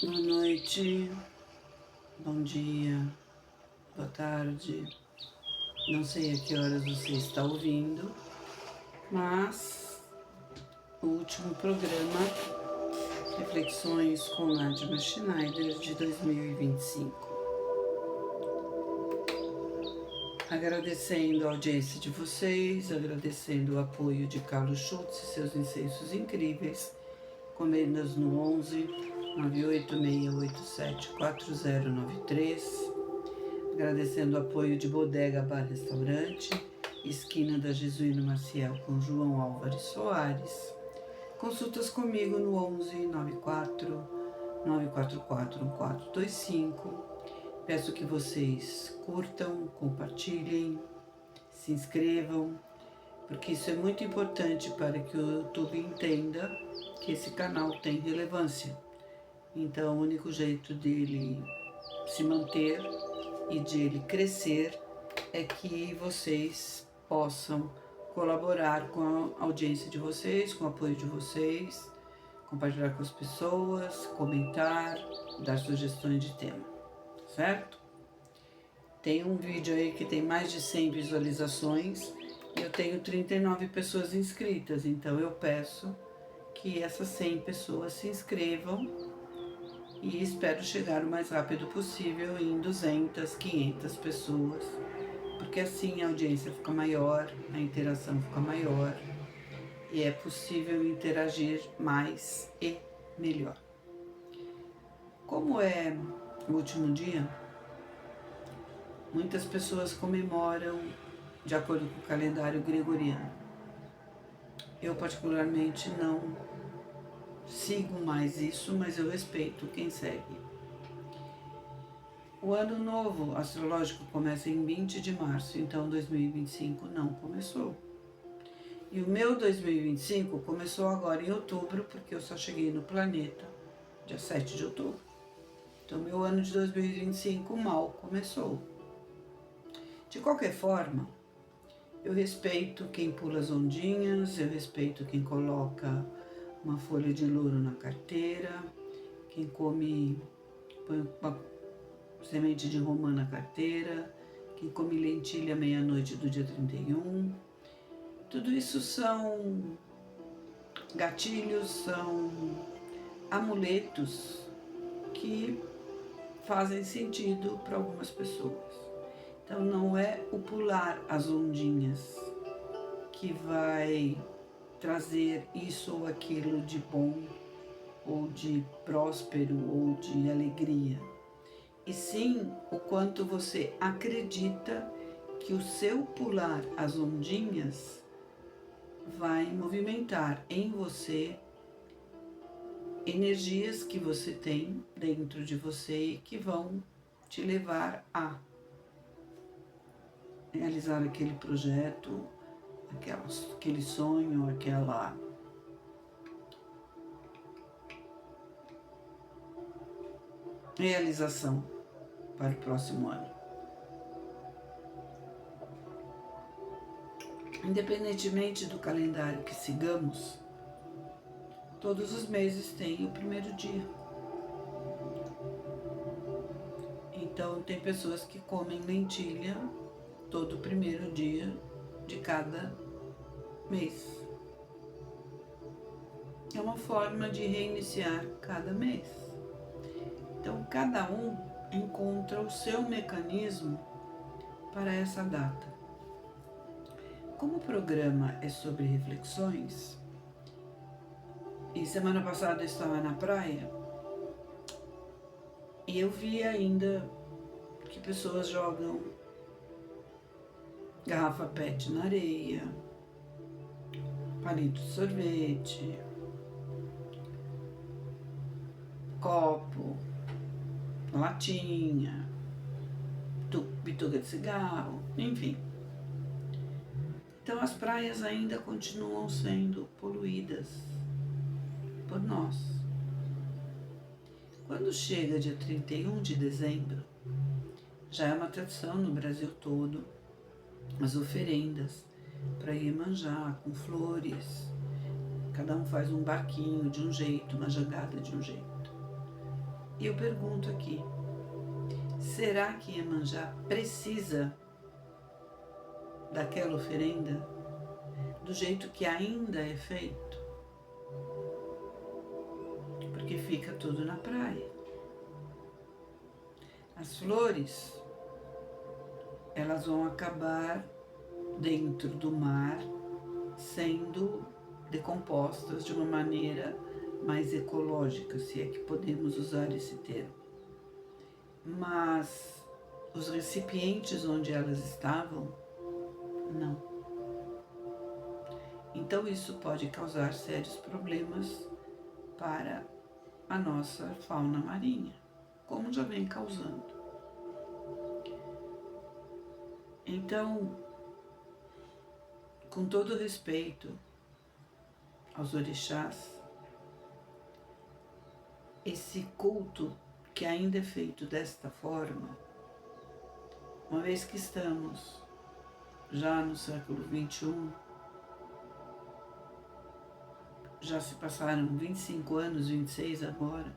Boa noite, bom dia, boa tarde. Não sei a que horas você está ouvindo, mas o último programa, Reflexões com Nadja Schneider, de 2025. Agradecendo a audiência de vocês, agradecendo o apoio de Carlos Schultz e seus incensos incríveis, comendas no 11 986874093, agradecendo o apoio de Bodega Bar Restaurante, esquina da Jesuíno Maciel com João Álvares Soares. Consultas comigo no 11 94 944 1425. Peço que vocês curtam, compartilhem, se inscrevam, porque isso é muito importante para que o YouTube entenda que esse canal tem relevância. Então, o único jeito dele se manter e de ele crescer é que vocês possam colaborar com a audiência de vocês, com o apoio de vocês, compartilhar com as pessoas, comentar, dar sugestões de tema, certo? Tem um vídeo aí que tem mais de 100 visualizações e eu tenho 39 pessoas inscritas, então eu peço que essas 100 pessoas se inscrevam e espero chegar o mais rápido possível em 200, 500 pessoas, porque assim a audiência fica maior, a interação fica maior e é possível interagir mais e melhor. Como é o último dia, muitas pessoas comemoram de acordo com o calendário gregoriano. Eu particularmente não sigo mais isso, mas eu respeito quem segue. O ano novo astrológico começa em 20 de março, então 2025 não começou. E o meu 2025 começou agora em outubro, porque eu só cheguei no planeta dia 7 de outubro. Então meu ano de 2025 mal começou. De qualquer forma, eu respeito quem pula as ondinhas, eu respeito quem coloca uma folha de louro na carteira, quem põe uma semente de romã na carteira, quem come lentilha meia-noite do dia 31. Tudo isso são gatilhos, são amuletos que fazem sentido para algumas pessoas. Então não é o pular as ondinhas que vai trazer isso ou aquilo de bom, ou de próspero, ou de alegria. E sim o quanto você acredita que o seu pular as ondinhas vai movimentar em você energias que você tem dentro de você e que vão te levar a realizar aquele projeto, aquele sonho, aquela realização para o próximo ano. Independentemente do calendário que sigamos, todos os meses tem o primeiro dia. Então tem pessoas que comem lentilha todo o primeiro dia de cada mês. É uma forma de reiniciar cada mês. Então cada um encontra o seu mecanismo para essa data. Como o programa é sobre reflexões, e semana passada eu estava na praia e eu vi ainda que pessoas jogam garrafa PET na areia, palito de sorvete, copo, latinha, bituca de cigarro, enfim. Então as praias ainda continuam sendo poluídas por nós. Quando chega dia 31 de dezembro, já é uma tradição no Brasil todo, as oferendas para Iemanjá com flores. Cada um faz um barquinho de um jeito, uma jangada de um jeito. E eu pergunto aqui, será que Iemanjá precisa daquela oferenda do jeito que ainda é feito? Porque fica tudo na praia. As flores, elas vão acabar dentro do mar, sendo decompostas de uma maneira mais ecológica, se é que podemos usar esse termo. Mas os recipientes onde elas estavam, não. Então isso pode causar sérios problemas para a nossa fauna marinha, como já vem causando. Então, com todo respeito aos orixás, esse culto que ainda é feito desta forma, uma vez que estamos já no século XXI, já se passaram 25 anos, 26 agora,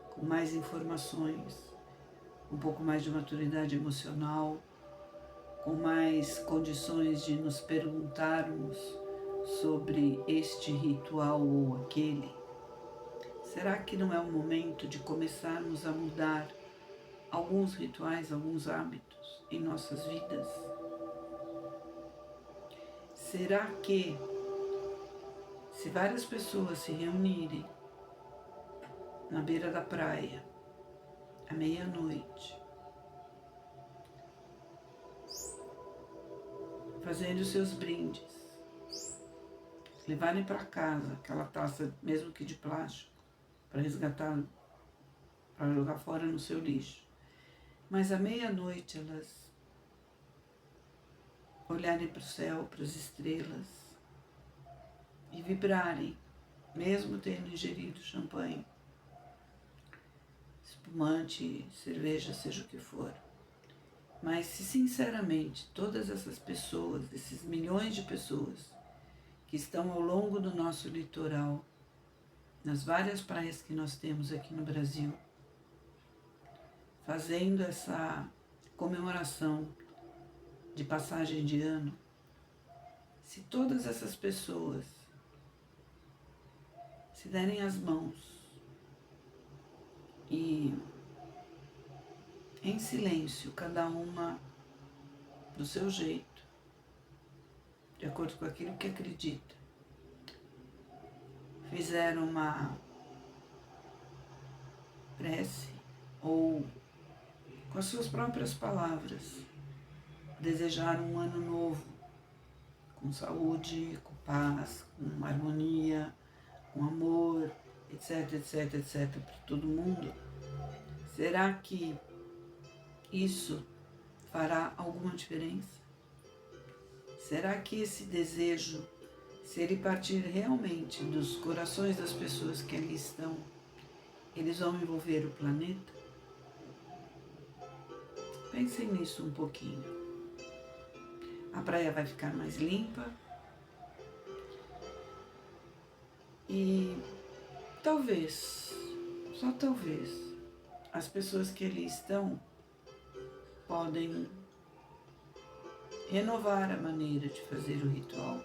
com mais informações, um pouco mais de maturidade emocional, com mais condições de nos perguntarmos sobre este ritual ou aquele. Será que não é o momento de começarmos a mudar alguns rituais, alguns hábitos em nossas vidas? Será que, se várias pessoas se reunirem na beira da praia, à meia-noite, fazendo seus brindes, levarem para casa aquela taça, mesmo que de plástico, para resgatar, para jogar fora no seu lixo, mas à meia-noite elas olharem para o céu, para as estrelas e vibrarem, mesmo tendo ingerido champanhe, espumante, cerveja, seja o que for. Mas se sinceramente todas essas pessoas, esses milhões de pessoas que estão ao longo do nosso litoral, nas várias praias que nós temos aqui no Brasil, fazendo essa comemoração de passagem de ano, se todas essas pessoas se derem as mãos e, em silêncio, cada uma do seu jeito, de acordo com aquilo que acredita, fizeram uma prece ou, com as suas próprias palavras, desejaram um ano novo, com saúde, com paz, com harmonia, com amor, etc, etc, etc, para todo mundo, será que isso fará alguma diferença? Será que esse desejo, se ele partir realmente dos corações das pessoas que ali estão, eles vão envolver o planeta? Pensem nisso um pouquinho. A praia vai ficar mais limpa e talvez, só talvez, as pessoas que ali estão podem renovar a maneira de fazer o ritual.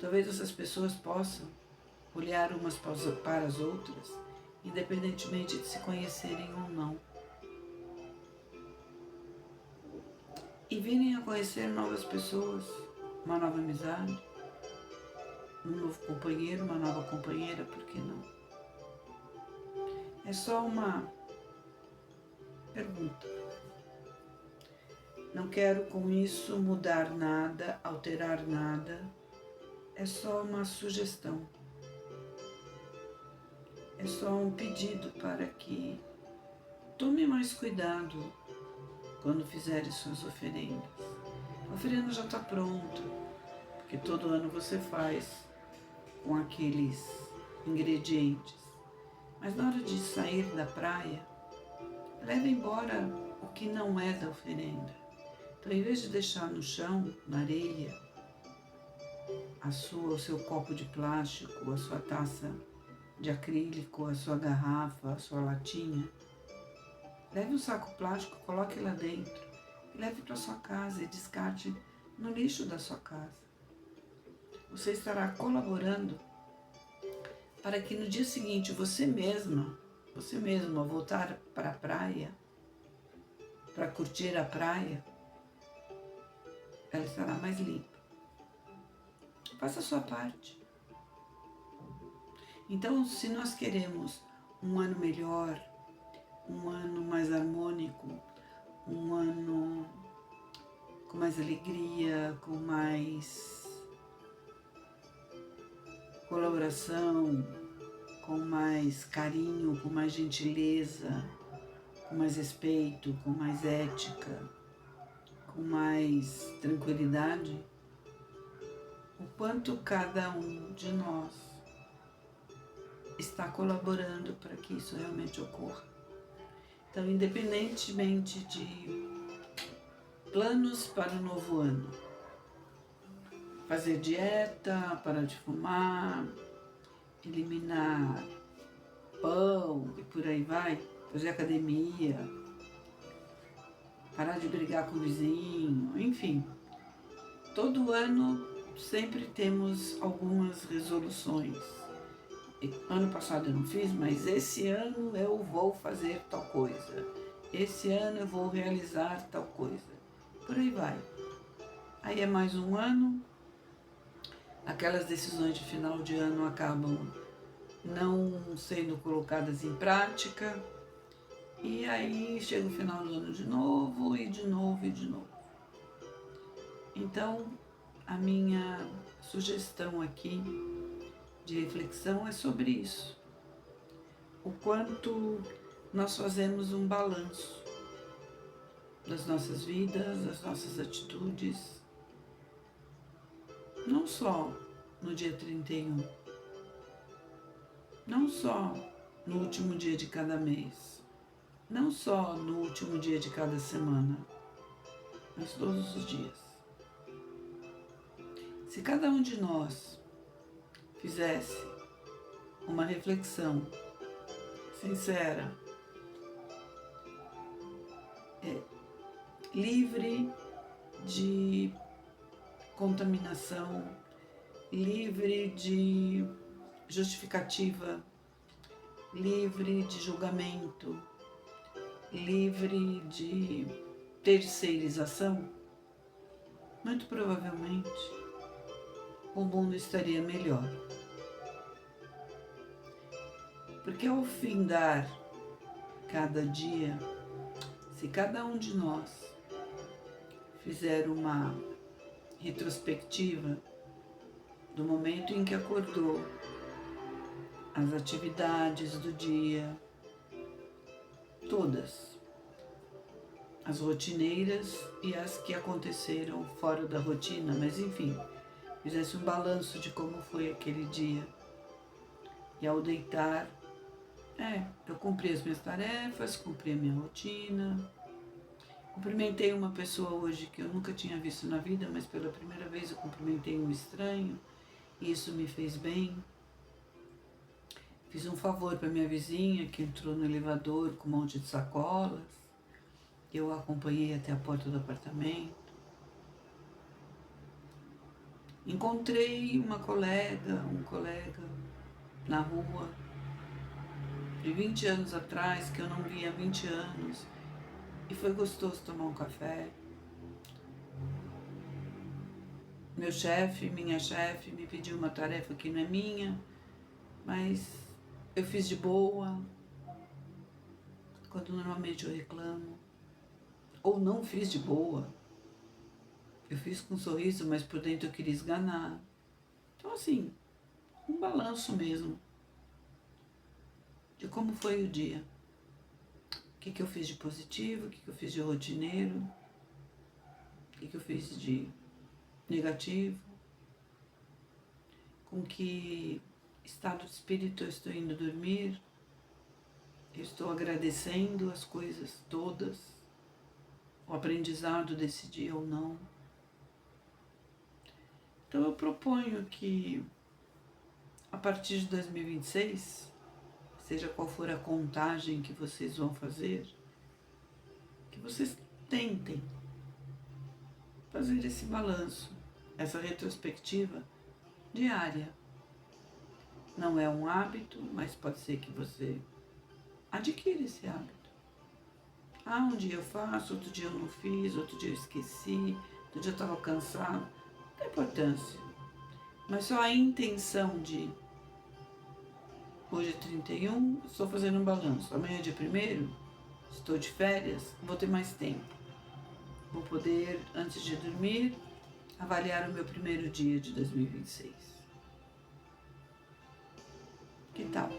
Talvez essas pessoas possam olhar umas para as outras, independentemente de se conhecerem ou não, e virem a conhecer novas pessoas, uma nova amizade, um novo companheiro, uma nova companheira, por que não? É só uma pergunta. Não quero com isso mudar nada, alterar nada, é só uma sugestão. É só um pedido para que tome mais cuidado quando fizerem suas oferendas. A oferenda já está pronta, porque todo ano você faz com aqueles ingredientes. Mas na hora de sair da praia, leve embora o que não é da oferenda. Então, em vez de deixar no chão, na areia, o seu copo de plástico, a sua taça de acrílico, a sua garrafa, a sua latinha. Leve um saco plástico, coloque lá dentro, leve para sua casa e descarte no lixo da sua casa. Você estará colaborando para que no dia seguinte você mesma voltar para a praia, para curtir a praia, ela estará mais limpa. Faça a sua parte. Então, se nós queremos um ano melhor, um ano mais harmônico, um ano com mais alegria, com mais colaboração, com mais carinho, com mais gentileza, com mais respeito, com mais ética, com mais tranquilidade, o quanto cada um de nós está colaborando para que isso realmente ocorra. Então, independentemente de planos para o novo ano, fazer dieta, parar de fumar, eliminar pão e por aí vai, fazer academia, parar de brigar com o vizinho, enfim. Todo ano sempre temos algumas resoluções. Ano passado eu não fiz, mas esse ano eu vou fazer tal coisa. Esse ano eu vou realizar tal coisa. Por aí vai. Aí é mais um ano, aquelas decisões de final de ano acabam não sendo colocadas em prática, e aí chega o final do ano de novo, e de novo, e de novo. Então, a minha sugestão aqui de reflexão é sobre isso. O quanto nós fazemos um balanço das nossas vidas, das nossas atitudes, não só no dia 31, não só no último dia de cada mês, não só no último dia de cada semana, mas todos os dias. Se cada um de nós fizesse uma reflexão sincera, livre de contaminação, livre de justificativa, livre de julgamento, livre de terceirização, muito provavelmente o mundo estaria melhor. Porque ao findar cada dia, se cada um de nós fizer uma retrospectiva do momento em que acordou, as atividades do dia, todas, as rotineiras e as que aconteceram fora da rotina, mas enfim, fizesse um balanço de como foi aquele dia. E ao deitar, eu cumpri as minhas tarefas, cumpri a minha rotina. Cumprimentei uma pessoa hoje que eu nunca tinha visto na vida, mas pela primeira vez eu cumprimentei um estranho, e isso me fez bem. Fiz um favor para minha vizinha que entrou no elevador com um monte de sacolas. Eu a acompanhei até a porta do apartamento. Encontrei um colega na rua, de 20 anos atrás, que eu não via há 20 anos, e foi gostoso tomar um café. Minha chefe me pediu uma tarefa que não é minha, mas eu fiz de boa, quando normalmente eu reclamo, ou não fiz de boa. Eu fiz com um sorriso, mas por dentro eu queria esganar. Então assim, um balanço mesmo de como foi o dia. O que eu fiz de positivo, o que eu fiz de rotineiro, o que eu fiz de negativo, com que estado de espírito eu estou indo dormir, eu estou agradecendo as coisas todas, o aprendizado desse dia ou não. Então eu proponho que a partir de 2026, seja qual for a contagem que vocês vão fazer, que vocês tentem fazer esse balanço, essa retrospectiva diária. Não é um hábito, mas pode ser que você adquira esse hábito. Um dia eu faço, outro dia eu não fiz, outro dia eu esqueci, outro dia eu estava cansado. Não tem importância. Mas só a intenção de hoje é 31, estou fazendo um balanço. Amanhã é dia 1º, estou de férias, vou ter mais tempo. Vou poder, antes de dormir, avaliar o meu primeiro dia de 2026. Que tal?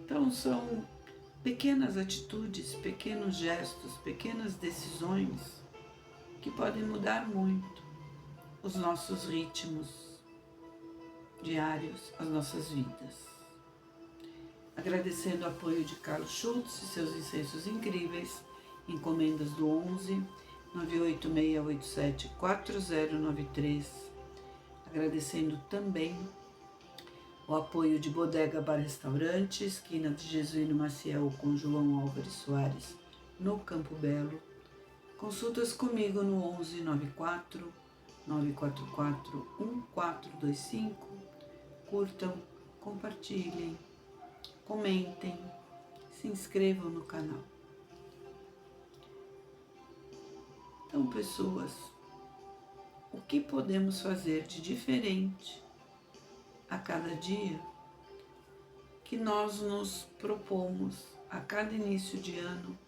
Então são pequenas atitudes, pequenos gestos, pequenas decisões que podem mudar muito os nossos ritmos diários, as nossas vidas. Agradecendo o apoio de Carlos Schultz e seus incensos incríveis, encomendas do 11 98687 4093. Agradecendo também o apoio de Bodega Bar Restaurante, esquina de Jesuíno Maciel com João Álvares Soares, no Campo Belo. Consultas comigo no 11 94 944 1425. Curtam, compartilhem, comentem, se inscrevam no canal. Então, pessoas, o que podemos fazer de diferente a cada dia que nós nos propomos a cada início de ano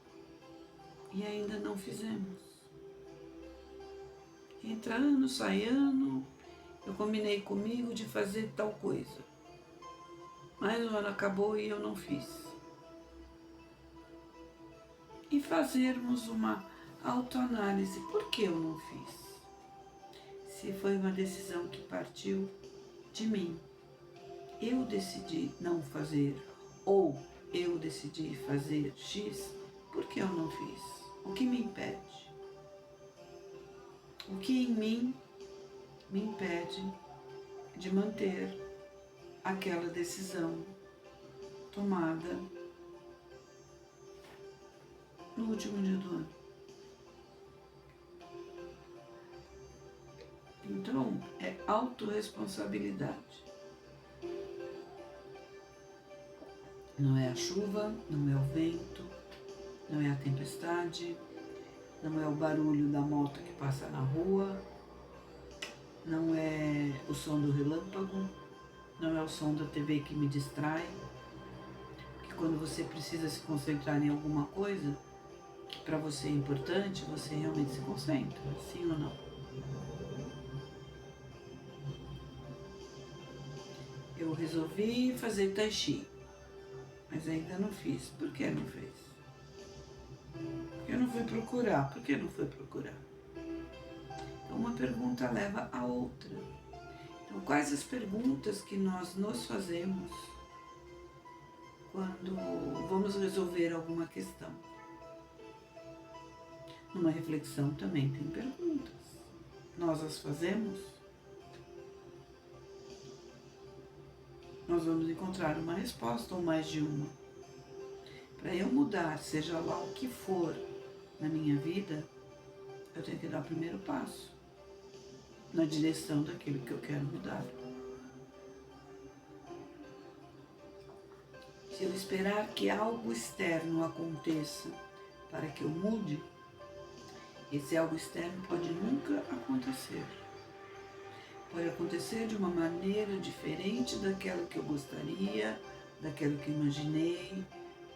e ainda não fizemos? Entra ano, sai ano, eu combinei comigo de fazer tal coisa, mas o ano acabou e eu não fiz. E fazermos uma autoanálise, por que eu não fiz? Se foi uma decisão que partiu de mim, eu decidi não fazer, ou eu decidi fazer X, por que eu não fiz? O que me impede? O que em mim me impede de manter aquela decisão tomada no último dia do ano? Então, é autorresponsabilidade. Não é a chuva, não é o vento, não é a tempestade, não é o barulho da moto que passa na rua, não é o som do relâmpago, não é o som da TV que me distrai. Que quando você precisa se concentrar em alguma coisa que para você é importante, você realmente se concentra, sim ou não? Eu resolvi fazer Tai Chi, mas ainda não fiz. Por que não fez? Porque eu não fui procurar. Por que não foi procurar? Então, uma pergunta leva a outra. Então, quais as perguntas que nós nos fazemos quando vamos resolver alguma questão? Numa reflexão também tem perguntas. Nós as fazemos? Nós vamos encontrar uma resposta ou mais de uma. Para eu mudar, seja lá o que for na minha vida, eu tenho que dar o primeiro passo na direção daquilo que eu quero mudar. Se eu esperar que algo externo aconteça para que eu mude, esse algo externo pode nunca acontecer. Pode acontecer de uma maneira diferente daquela que eu gostaria, daquela que eu imaginei,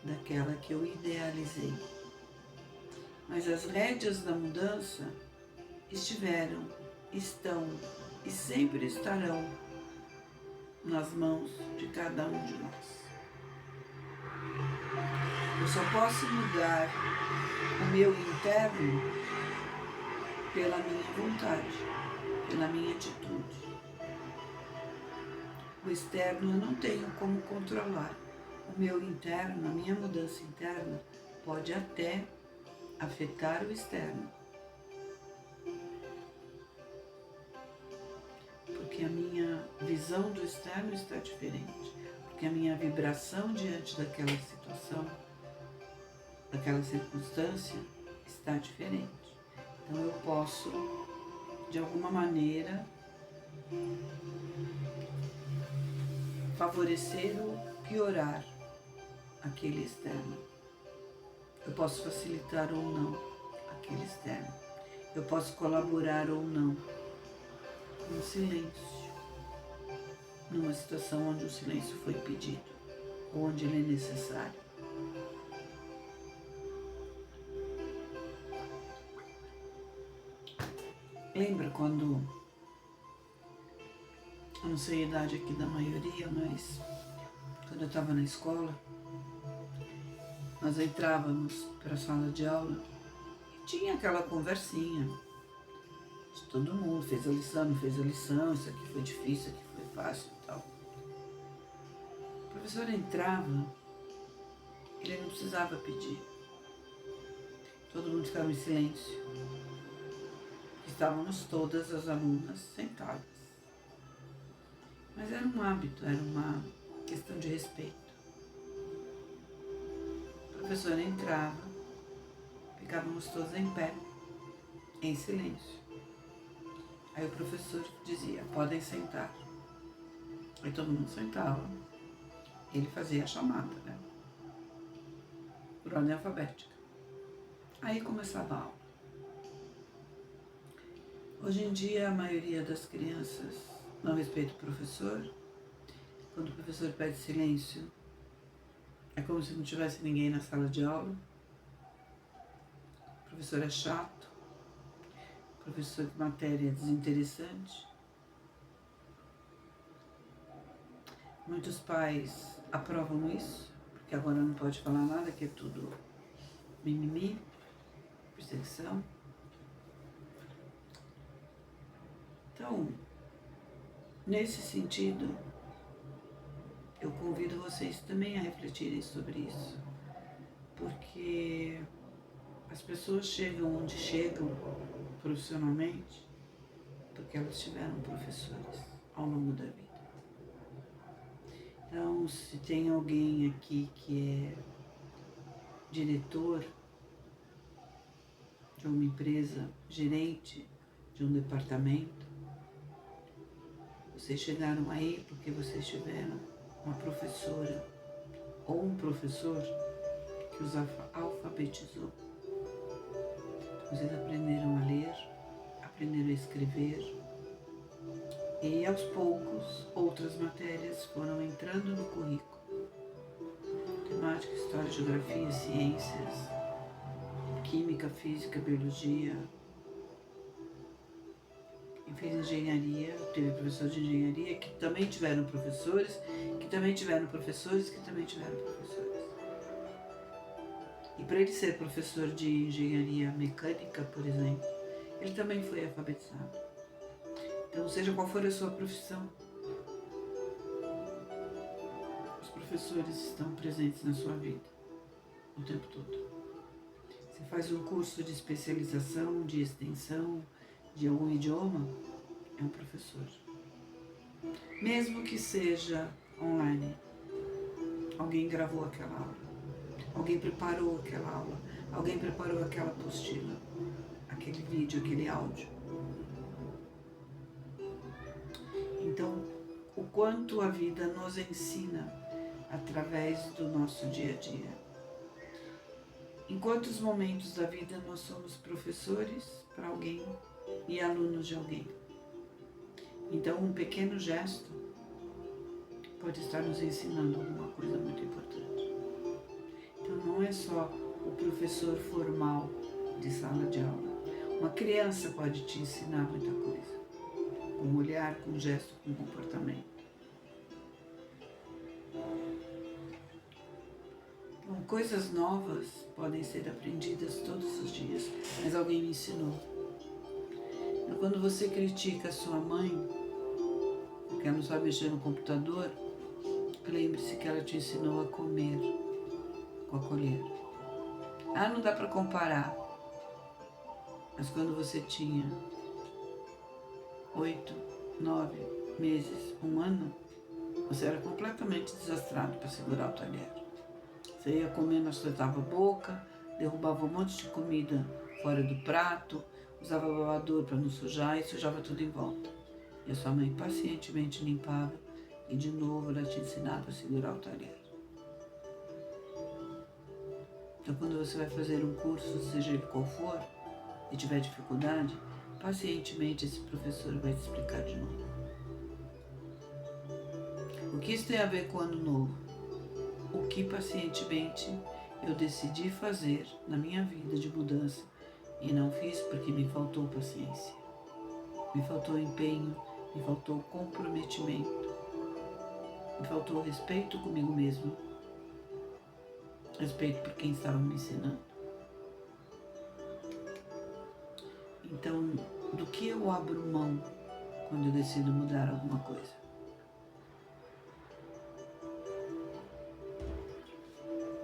daquela que eu idealizei. Mas as rédeas da mudança estiveram, estão e sempre estarão nas mãos de cada um de nós. Eu só posso mudar o meu interno pela minha vontade, pela minha atitude. O externo eu não tenho como controlar. O meu interno, a minha mudança interna, pode até afetar o externo. Porque a minha visão do externo está diferente, porque a minha vibração diante daquela situação, daquela circunstância, está diferente. Então eu posso, de alguma maneira, favorecer ou piorar aquele externo. Eu posso facilitar ou não aquele externo. Eu posso colaborar ou não com o silêncio, numa situação onde o silêncio foi pedido, ou onde ele é necessário. Lembra quando, eu não sei a idade aqui da maioria, mas quando eu estava na escola, nós entrávamos para a sala de aula e tinha aquela conversinha de todo mundo, fez a lição, não fez a lição, isso aqui foi difícil, isso aqui foi fácil e tal. O professor entrava, ele não precisava pedir. Todo mundo ficava em silêncio. Estávamos todas as alunas sentadas. Mas era um hábito, era uma questão de respeito. O professor entrava, ficávamos todos em pé, em silêncio. Aí o professor dizia, podem sentar. Aí todo mundo sentava. Ele fazia a chamada, né? Por ordem alfabética. Aí começava a aula. Hoje em dia, a maioria das crianças não respeita o professor. Quando o professor pede silêncio, é como se não tivesse ninguém na sala de aula. O professor é chato. O professor de matéria é desinteressante. Muitos pais aprovam isso, porque agora não pode falar nada, que é tudo mimimi, perseguição. Então, nesse sentido, eu convido vocês também a refletirem sobre isso, porque as pessoas chegam onde chegam profissionalmente porque elas tiveram professores ao longo da vida. Então, se tem alguém aqui que é diretor de uma empresa, gerente de um departamento, vocês chegaram aí porque vocês tiveram uma professora ou um professor que os alfabetizou. Vocês aprenderam a ler, aprenderam a escrever e aos poucos outras matérias foram entrando no currículo. Matemática, história, geografia, ciências, química, física, biologia. Quem fez engenharia, teve professor de engenharia que também tiveram professores, que também tiveram professores, que também tiveram professores. E para ele ser professor de engenharia mecânica, por exemplo, ele também foi alfabetizado. Então, seja qual for a sua profissão, os professores estão presentes na sua vida o tempo todo. Você faz um curso de especialização, de extensão, de algum idioma, é um professor. Mesmo que seja online, alguém gravou aquela aula, alguém preparou aquela aula, alguém preparou aquela apostila, aquele vídeo, aquele áudio. Então, o quanto a vida nos ensina através do nosso dia a dia. Em quantos momentos da vida nós somos professores para alguém e alunos de alguém. Então, um pequeno gesto pode estar nos ensinando alguma coisa muito importante. Então, não é só o professor formal de sala de aula. Uma criança pode te ensinar muita coisa. Com um olhar, com um gesto, com um comportamento. Então, coisas novas podem ser aprendidas todos os dias, mas alguém me ensinou. Então, quando você critica a sua mãe, porque ela não sabe mexer no computador, lembre-se que ela te ensinou a comer com a colher. Ah, não dá para comparar. Mas quando você tinha 8, 9, meses, um ano, você era completamente desastrado para segurar o talher. Você ia comer, não soltava a boca, derrubava um monte de comida fora do prato, usava babador para não sujar e sujava tudo em volta. E a sua mãe pacientemente limpava e de novo ela te ensinava a segurar o talher. Então quando você vai fazer um curso, seja ele qual for, e tiver dificuldade, pacientemente esse professor vai te explicar de novo. O que isso tem a ver com o ano novo? O que pacientemente eu decidi fazer na minha vida de mudança e não fiz porque me faltou paciência, me faltou empenho, me faltou comprometimento, me faltou respeito comigo mesmo, respeito por quem estava me ensinando. Então, do que eu abro mão quando eu decido mudar alguma coisa?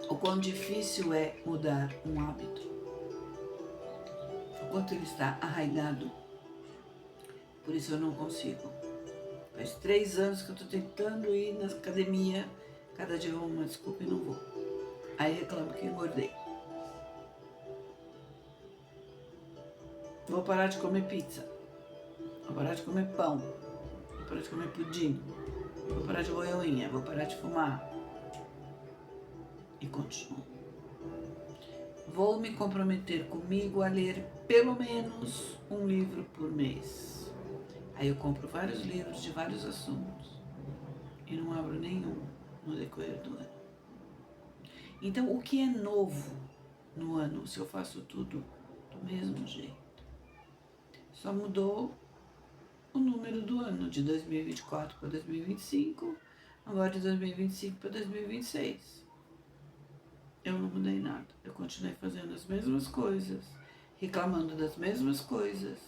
O quão difícil é mudar um hábito, o quanto ele está arraigado. Por isso eu não consigo. Faz 3 anos que eu estou tentando ir na academia, cada dia eu arrumo uma desculpa e não vou. Aí reclamo que engordei. Vou parar de comer pizza, vou parar de comer pão, vou parar de comer pudim, vou parar de roer unha, vou parar de fumar. E continuo. Vou me comprometer comigo a ler pelo menos um livro por mês. Aí eu compro vários livros de vários assuntos e não abro nenhum no decorrer do ano. Então, o que é novo no ano se eu faço tudo do mesmo jeito? Só mudou o número do ano, de 2024 para 2025, agora de 2025 para 2026. Eu não mudei nada, eu continuei fazendo as mesmas coisas, reclamando das mesmas coisas,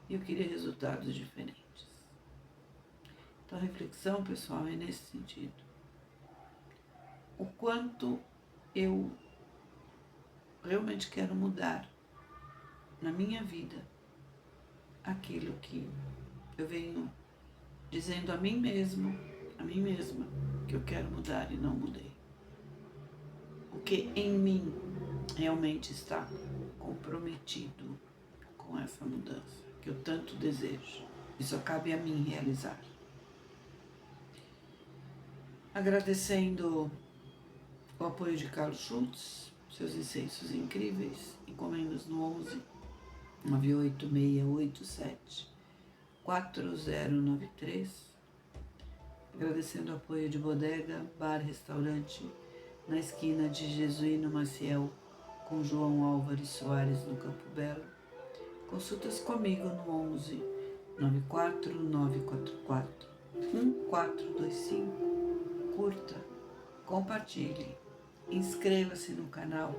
e eu queria resultados diferentes. Então a reflexão, pessoal, é nesse sentido. O quanto eu realmente quero mudar na minha vida aquilo que eu venho dizendo a mim mesma, que eu quero mudar e não mudei. O que em mim realmente está comprometido com essa mudança que eu tanto desejo. E só cabe a mim realizar. Agradecendo o apoio de Carlos Schultz, seus incensos incríveis, encomendas no 11 98687 4093. Agradecendo o apoio de Bodega, Bar, Restaurante, na esquina de Jesuíno Maciel, com João Álvares Soares, no Campo Belo. Consultas comigo no 11 94944 1425. Curta, compartilhe, inscreva-se no canal,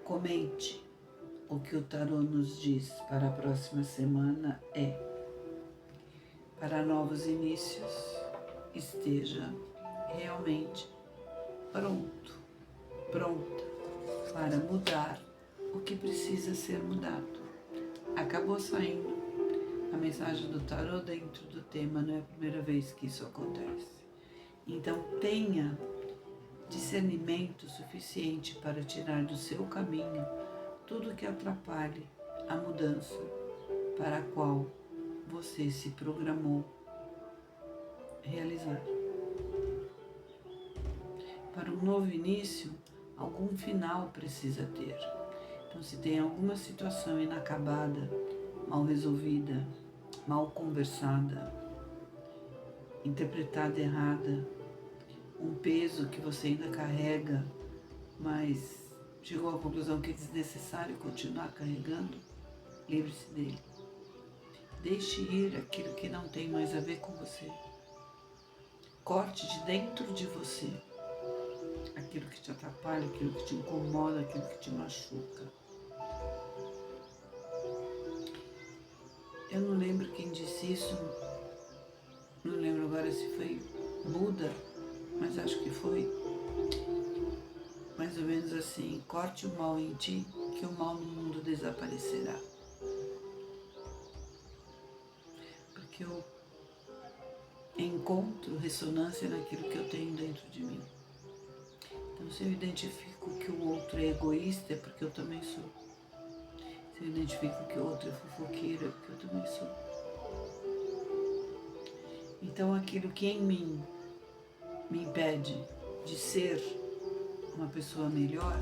comente. O que o tarô nos diz para a próxima semana é: para novos inícios, esteja realmente pronta para mudar o que precisa ser mudado. Acabou saindo a mensagem do tarô dentro do tema, não é a primeira vez que isso acontece. Então tenha discernimento suficiente para tirar do seu caminho tudo que atrapalhe a mudança para a qual você se programou realizar. Para um novo início, algum final precisa ter. Então, se tem alguma situação inacabada, mal resolvida, mal conversada, interpretada errada, um peso que você ainda carrega, mas chegou à conclusão que é desnecessário continuar carregando, livre-se dele. Deixe ir aquilo que não tem mais a ver com você. Corte de dentro de você aquilo que te atrapalha, aquilo que te incomoda, aquilo que te machuca. Eu não lembro quem disse isso, não lembro agora se foi Buda, mas acho que foi mais ou menos assim: corte o mal em ti, que o mal no mundo desaparecerá. Porque encontro ressonância naquilo que eu tenho dentro de mim. Então, se eu identifico que o outro é egoísta, é porque eu também sou. Se eu identifico que o outro é fofoqueiro, é porque eu também sou. Então, aquilo que em mim me impede de ser uma pessoa melhor,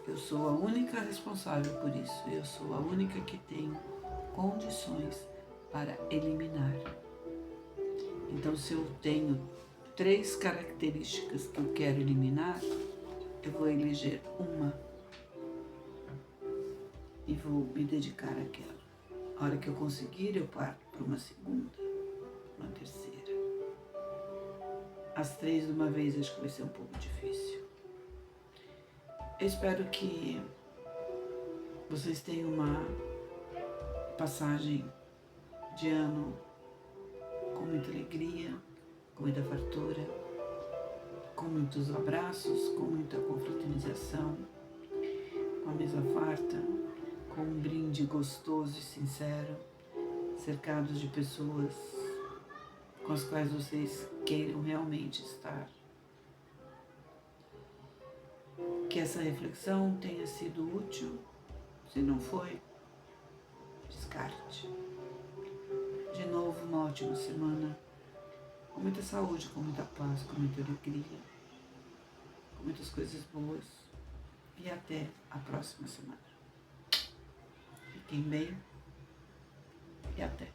eu sou a única responsável por isso. Eu sou a única que tenho condições para eliminar. Então, se eu tenho 3 características que eu quero eliminar, eu vou eleger uma e vou me dedicar àquela. A hora que eu conseguir, eu parto para uma segunda, uma terceira. As 3 de uma vez acho que vai ser um pouco difícil. Eu espero que vocês tenham uma passagem de ano com muita alegria, com muita fartura, com muitos abraços, com muita confraternização, com a mesa farta, com um brinde gostoso e sincero, cercados de pessoas com as quais vocês queiram realmente estar. Que essa reflexão tenha sido útil. Se não foi, descarte. De novo, uma ótima semana, com muita saúde, com muita paz, com muita alegria, com muitas coisas boas. E até a próxima semana. Fiquem bem e até.